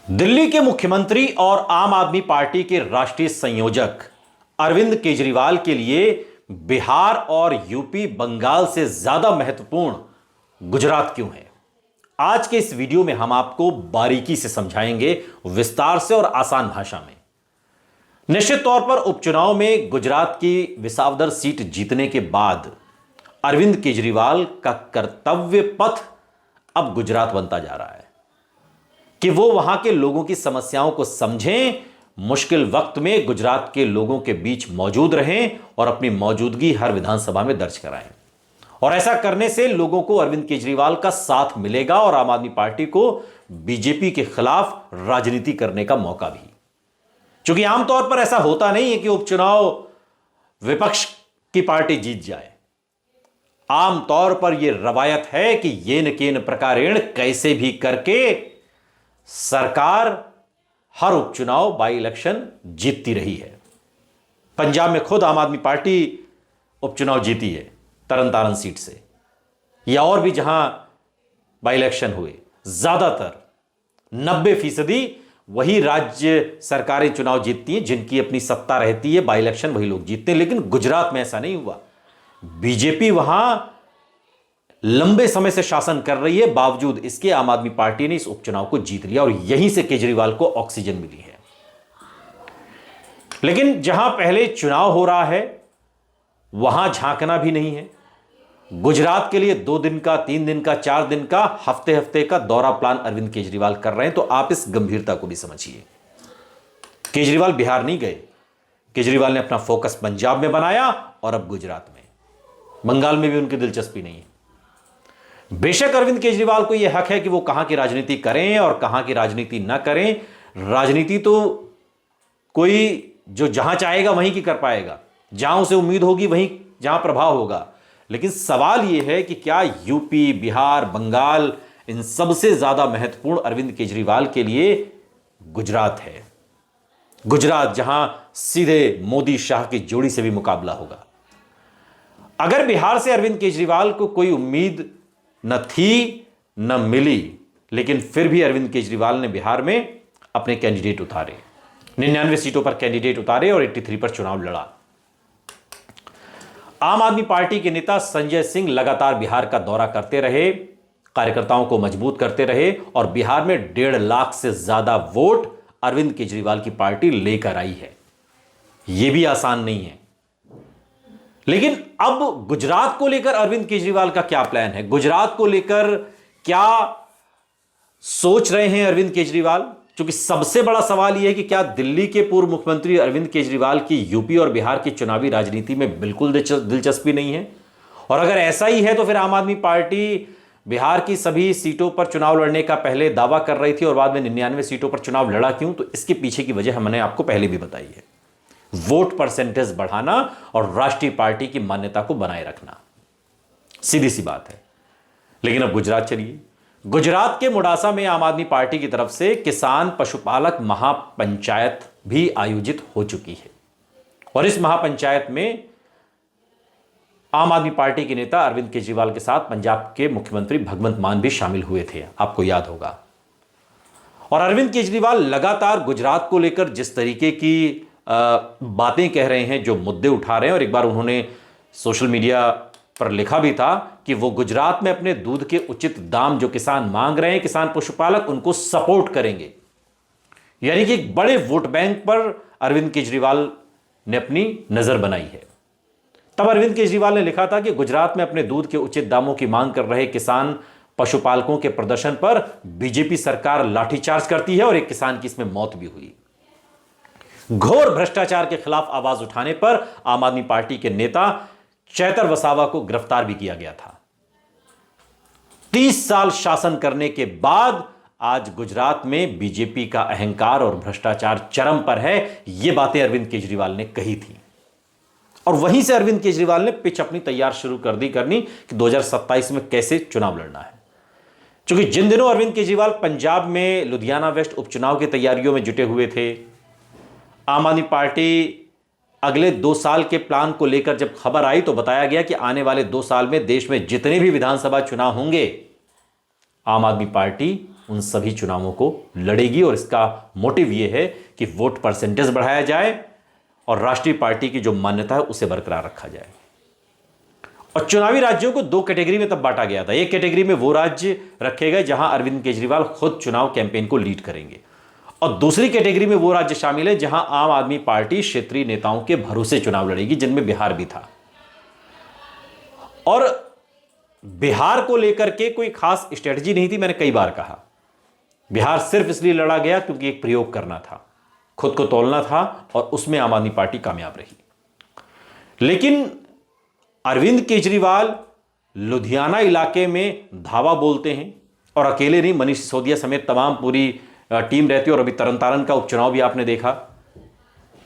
दिल्ली के मुख्यमंत्री और आम आदमी पार्टी के राष्ट्रीय संयोजक अरविंद केजरीवाल के लिए बिहार और यूपी बंगाल से ज्यादा महत्वपूर्ण गुजरात क्यों है। आज के इस वीडियो में हम आपको बारीकी से समझाएंगे, विस्तार से और आसान भाषा में। निश्चित तौर पर उपचुनाव में गुजरात की विसावदर सीट जीतने के बाद अरविंद केजरीवाल का कर्तव्य पथ अब गुजरात बनता जा रहा है कि वो वहां के लोगों की समस्याओं को समझें, मुश्किल वक्त में गुजरात के लोगों के बीच मौजूद रहें और अपनी मौजूदगी हर विधानसभा में दर्ज कराएं। और ऐसा करने से लोगों को अरविंद केजरीवाल का साथ मिलेगा और आम आदमी पार्टी को बीजेपी के खिलाफ राजनीति करने का मौका भी। क्योंकि आमतौर पर ऐसा होता नहीं है कि उपचुनाव विपक्ष की पार्टी जीत जाए। आमतौर पर यह रवायत है कि येन केन प्रकारेण कैसे भी करके सरकार हर उपचुनाव बाई इलेक्शन जीतती रही है। पंजाब में खुद आम आदमी पार्टी उपचुनाव जीती है तरन तारण सीट से, या और भी जहां बाई इलेक्शन हुए, ज्यादातर 90% वही राज्य सरकारें चुनाव जीतती हैं जिनकी अपनी सत्ता रहती है, बाई इलेक्शन वही लोग जीतते हैं। लेकिन गुजरात में ऐसा नहीं हुआ। बीजेपी वहां लंबे समय से शासन कर रही है, बावजूद इसके आम आदमी पार्टी ने इस उपचुनाव को जीत लिया और यहीं से केजरीवाल को ऑक्सीजन मिली है। लेकिन जहां पहले चुनाव हो रहा है वहां झांकना भी नहीं है। गुजरात के लिए 2 दिन का, 3 दिन का, 4 दिन का, हफ्ते हफ्ते का दौरा प्लान अरविंद केजरीवाल कर रहे हैं। तो आप इस गंभीरता को भी समझिए। केजरीवाल बिहार नहीं गए, केजरीवाल ने अपना फोकस पंजाब में बनाया और अब गुजरात में। बंगाल में भी उनकी दिलचस्पी नहीं है। बेशक अरविंद केजरीवाल को यह हक है कि वो कहां की राजनीति करें और कहां की राजनीति ना करें। राजनीति तो कोई जो जहां चाहेगा वहीं की कर पाएगा, जहां उसे उम्मीद होगी वहीं जहां प्रभाव होगा। लेकिन सवाल यह है कि क्या यूपी, बिहार, बंगाल, इन सबसे ज्यादा महत्वपूर्ण अरविंद केजरीवाल के लिए गुजरात है। गुजरात जहां सीधे मोदी शाह की जोड़ी से भी मुकाबला होगा। अगर बिहार से अरविंद केजरीवाल को कोई उम्मीद न थी न मिली, लेकिन फिर भी अरविंद केजरीवाल ने बिहार में अपने कैंडिडेट उतारे, 99 सीटों पर कैंडिडेट उतारे और 83 पर चुनाव लड़ा। आम आदमी पार्टी के नेता संजय सिंह लगातार बिहार का दौरा करते रहे, कार्यकर्ताओं को मजबूत करते रहे और बिहार में 1.5 लाख से ज्यादा वोट अरविंद केजरीवाल की पार्टी लेकर आई है। यह भी आसान नहीं है। लेकिन अब गुजरात को लेकर अरविंद केजरीवाल का क्या प्लान है? गुजरात को लेकर क्या सोच रहे हैं अरविंद केजरीवाल? क्योंकि सबसे बड़ा सवाल यह है कि क्या दिल्ली के पूर्व मुख्यमंत्री अरविंद केजरीवाल की यूपी और बिहार की चुनावी राजनीति में बिल्कुल दिलचस्पी नहीं है? और अगर ऐसा ही है तो फिर आम आदमी पार्टी बिहार की सभी सीटों पर चुनाव लड़ने का पहले दावा कर रही थी और बाद में 99 सीटों पर चुनाव लड़ा क्यों? तो इसके पीछे की वजह हमने आपको पहले भी बताई है। वोट परसेंटेज बढ़ाना और राष्ट्रीय पार्टी की मान्यता को बनाए रखना, सीधी सी बात है। लेकिन अब गुजरात चलिए। गुजरात के मुडासा में आम आदमी पार्टी की तरफ से किसान पशुपालक महापंचायत भी आयोजित हो चुकी है और इस महापंचायत में आम आदमी पार्टी के नेता अरविंद केजरीवाल के साथ पंजाब के मुख्यमंत्री भगवंत मान भी शामिल हुए थे, आपको याद होगा। और अरविंद केजरीवाल लगातार गुजरात को लेकर जिस तरीके की बातें कह रहे हैं, जो मुद्दे उठा रहे हैं, और एक बार उन्होंने सोशल मीडिया पर लिखा भी था कि वो गुजरात में अपने दूध के उचित दाम जो किसान मांग रहे हैं, किसान पशुपालक, उनको सपोर्ट करेंगे। यानी कि एक बड़े वोट बैंक पर अरविंद केजरीवाल ने अपनी नजर बनाई है। तब अरविंद केजरीवाल ने लिखा था कि गुजरात में अपने दूध के उचित दामों की मांग कर रहे किसान पशुपालकों के प्रदर्शन पर बीजेपी सरकार लाठीचार्ज करती है और एक किसान की इसमें मौत भी हुई। घोर भ्रष्टाचार के खिलाफ आवाज उठाने पर आम आदमी पार्टी के नेता चैतर वसावा को गिरफ्तार भी किया गया था। 30 साल शासन करने के बाद आज गुजरात में बीजेपी का अहंकार और भ्रष्टाचार चरम पर है। यह बातें अरविंद केजरीवाल ने कही थी और वहीं से अरविंद केजरीवाल ने पिच अपनी तैयार शुरू करनी कि 2027 में कैसे चुनाव लड़ना है। क्योंकि जिन दिनों अरविंद केजरीवाल पंजाब में लुधियाना वेस्ट उपचुनाव की तैयारियों में जुटे हुए थे, आम आदमी पार्टी अगले 2 साल के प्लान को लेकर जब खबर आई तो बताया गया कि आने वाले 2 साल में देश में जितने भी विधानसभा चुनाव होंगे, आम आदमी पार्टी उन सभी चुनावों को लड़ेगी और इसका मोटिव यह है कि वोट परसेंटेज बढ़ाया जाए और राष्ट्रीय पार्टी की जो मान्यता है उसे बरकरार रखा जाए। और चुनावी राज्यों को दो कैटेगरी में तब बांटा गया था। एक कैटेगरी में वो राज्य रखे गए जहां अरविंद केजरीवाल खुद चुनाव कैंपेन को लीड करेंगे, और दूसरी कैटेगरी में वो राज्य शामिल है जहां आम आदमी पार्टी क्षेत्रीय नेताओं के भरोसे चुनाव लड़ेगी, जिनमें बिहार भी था। और बिहार को लेकर के कोई खास स्ट्रेटजी नहीं थी। मैंने कई बार कहा, बिहार सिर्फ इसलिए लड़ा गया क्योंकि एक प्रयोग करना था, खुद को तोलना था, और उसमें आम आदमी पार्टी कामयाब रही। लेकिन अरविंद केजरीवाल लुधियाना इलाके में धावा बोलते हैं, और अकेले नहीं, मनीष सिसोदिया समेत तमाम पूरी टीम रहती है। और अभी तरन तारण का उपचुनाव भी आपने देखा,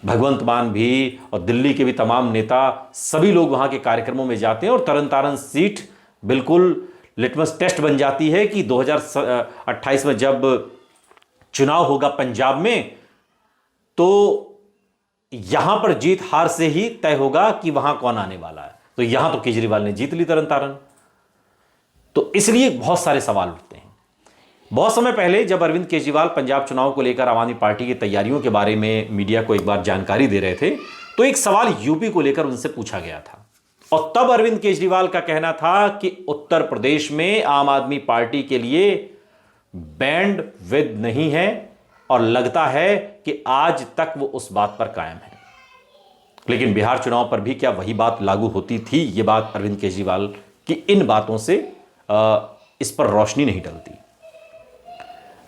भगवंत मान भी और दिल्ली के भी तमाम नेता, सभी लोग वहां के कार्यक्रमों में जाते हैं, और तरन तारण सीट बिल्कुल लिटमस टेस्ट बन जाती है कि 2028 में जब चुनाव होगा पंजाब में, तो यहां पर जीत हार से ही तय होगा कि वहां कौन आने वाला है। तो यहां तो केजरीवाल ने जीत ली तरन तारण। तो इसलिए बहुत सारे सवाल उठते हैं। बहुत समय पहले जब अरविंद केजरीवाल पंजाब चुनाव को लेकर आम आदमी पार्टी की तैयारियों के बारे में मीडिया को एक बार जानकारी दे रहे थे, तो एक सवाल यूपी को लेकर उनसे पूछा गया था, और तब अरविंद केजरीवाल का कहना था कि उत्तर प्रदेश में आम आदमी पार्टी के लिए बैंड विद नहीं है, और लगता है कि आज तक वो उस बात पर कायम है। लेकिन बिहार चुनाव पर भी क्या वही बात लागू होती थी? ये बात अरविंद केजरीवाल की इन बातों से इस पर रोशनी नहीं डलती।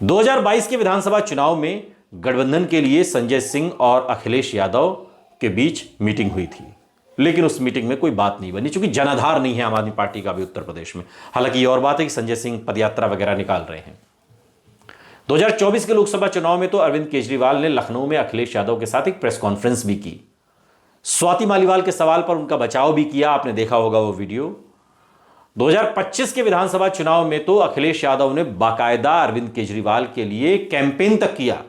2022 के विधानसभा चुनाव में गठबंधन के लिए संजय सिंह और अखिलेश यादव के बीच मीटिंग हुई थी, लेकिन उस मीटिंग में कोई बात नहीं बनी, क्योंकि जनाधार नहीं है आम आदमी पार्टी का भी उत्तर प्रदेश में। हालांकि ये और बात है कि संजय सिंह पदयात्रा वगैरह निकाल रहे हैं। 2024 के लोकसभा चुनाव में तो अरविंद केजरीवाल ने लखनऊ में अखिलेश यादव के साथ एक प्रेस कॉन्फ्रेंस भी की। स्वाति मालीवाल के सवाल पर उनका बचाव भी किया, आपने देखा होगा वो वीडियो। 2025 के विधानसभा चुनाव में तो अखिलेश यादव ने बाकायदा अरविंद केजरीवाल के लिए कैंपेन तक किया,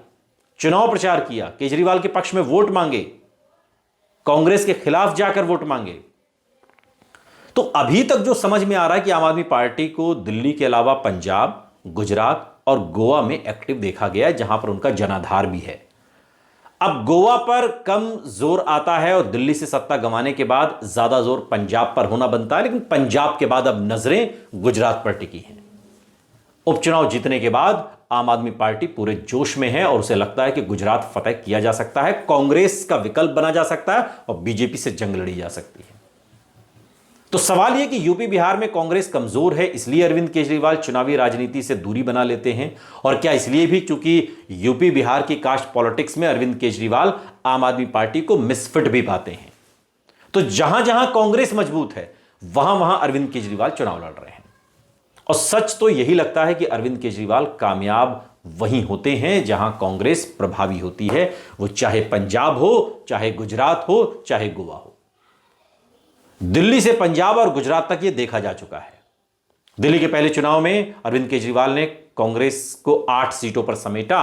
चुनाव प्रचार किया, केजरीवाल के पक्ष में वोट मांगे, कांग्रेस के खिलाफ जाकर वोट मांगे। तो अभी तक जो समझ में आ रहा है कि आम आदमी पार्टी को दिल्ली के अलावा पंजाब, गुजरात और गोवा में एक्टिव देखा गया है, जहां पर उनका जनाधार भी है। अब गोवा पर कम जोर आता है और दिल्ली से सत्ता गंवाने के बाद ज्यादा जोर पंजाब पर होना बनता है, लेकिन पंजाब के बाद अब नजरें गुजरात पर टिकी हैं। उपचुनाव जीतने के बाद आम आदमी पार्टी पूरे जोश में है और उसे लगता है कि गुजरात फतेह किया जा सकता है, कांग्रेस का विकल्प बना जा सकता है और बीजेपी से जंग लड़ी जा सकती है। तो सवाल यह कि यूपी बिहार में कांग्रेस कमजोर है, इसलिए अरविंद केजरीवाल चुनावी राजनीति से दूरी बना लेते हैं, और क्या इसलिए भी क्योंकि यूपी बिहार की कास्ट पॉलिटिक्स में अरविंद केजरीवाल आम आदमी पार्टी को मिसफिट भी पाते हैं। तो जहां जहां कांग्रेस मजबूत है वहां वहां अरविंद केजरीवाल चुनाव लड़ रहे हैं। और सच तो यही लगता है कि अरविंद केजरीवाल कामयाब वहीं होते हैं जहां कांग्रेस प्रभावी होती है, वो चाहे पंजाब हो, चाहे गुजरात हो, चाहे गोवा हो। दिल्ली से पंजाब और गुजरात तक यह देखा जा चुका है। दिल्ली के पहले चुनाव में अरविंद केजरीवाल ने कांग्रेस को 8 सीटों पर समेटा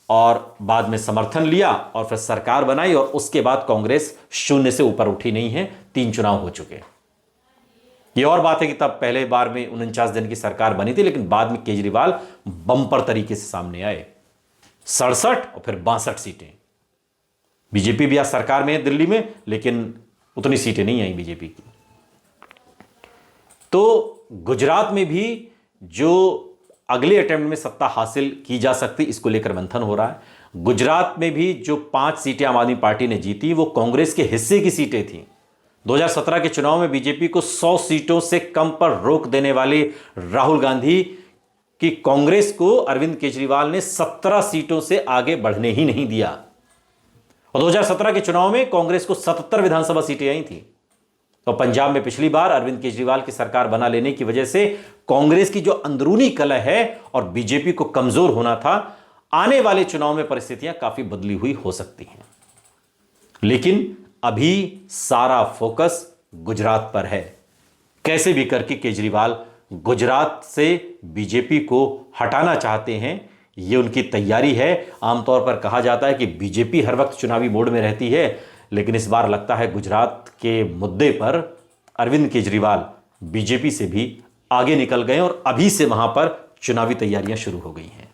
और बाद में समर्थन लिया और फिर सरकार बनाई, और उसके बाद कांग्रेस 0 से ऊपर उठी नहीं है। 3 चुनाव हो चुके। यह और बात है कि तब पहले बार में 49 दिन की सरकार बनी थी, लेकिन बाद में केजरीवाल बम्पर तरीके से सामने आए। 67 और फिर 62 सीटें। बीजेपी भी आज सरकार में है दिल्ली में, लेकिन उतनी सीटें नहीं आई बीजेपी की। तो गुजरात में भी जो अगले अटेम्प्ट में सत्ता हासिल की जा सकती, इसको लेकर मंथन हो रहा है। गुजरात में भी जो 5 सीटें आम आदमी पार्टी ने जीती, वो कांग्रेस के हिस्से की सीटें थीं। 2017 के चुनाव में बीजेपी को 100 सीटों से कम पर रोक देने वाले राहुल गांधी की कांग्रेस को अरविंद केजरीवाल ने 17 सीटों से आगे बढ़ने ही नहीं दिया। और 2017 के चुनाव में कांग्रेस को 77 विधानसभा सीटें आई थी। तो पंजाब में पिछली बार अरविंद केजरीवाल की सरकार बना लेने की वजह से कांग्रेस की जो अंदरूनी कलह है और बीजेपी को कमजोर होना था, आने वाले चुनाव में परिस्थितियां काफी बदली हुई हो सकती हैं। लेकिन अभी सारा फोकस गुजरात पर है। कैसे भी करके केजरीवाल गुजरात से बीजेपी को हटाना चाहते हैं, यह उनकी तैयारी है। आमतौर पर कहा जाता है कि बीजेपी हर वक्त चुनावी मोड में रहती है, लेकिन इस बार लगता है गुजरात के मुद्दे पर अरविंद केजरीवाल बीजेपी से भी आगे निकल गए और अभी से वहां पर चुनावी तैयारियां शुरू हो गई हैं।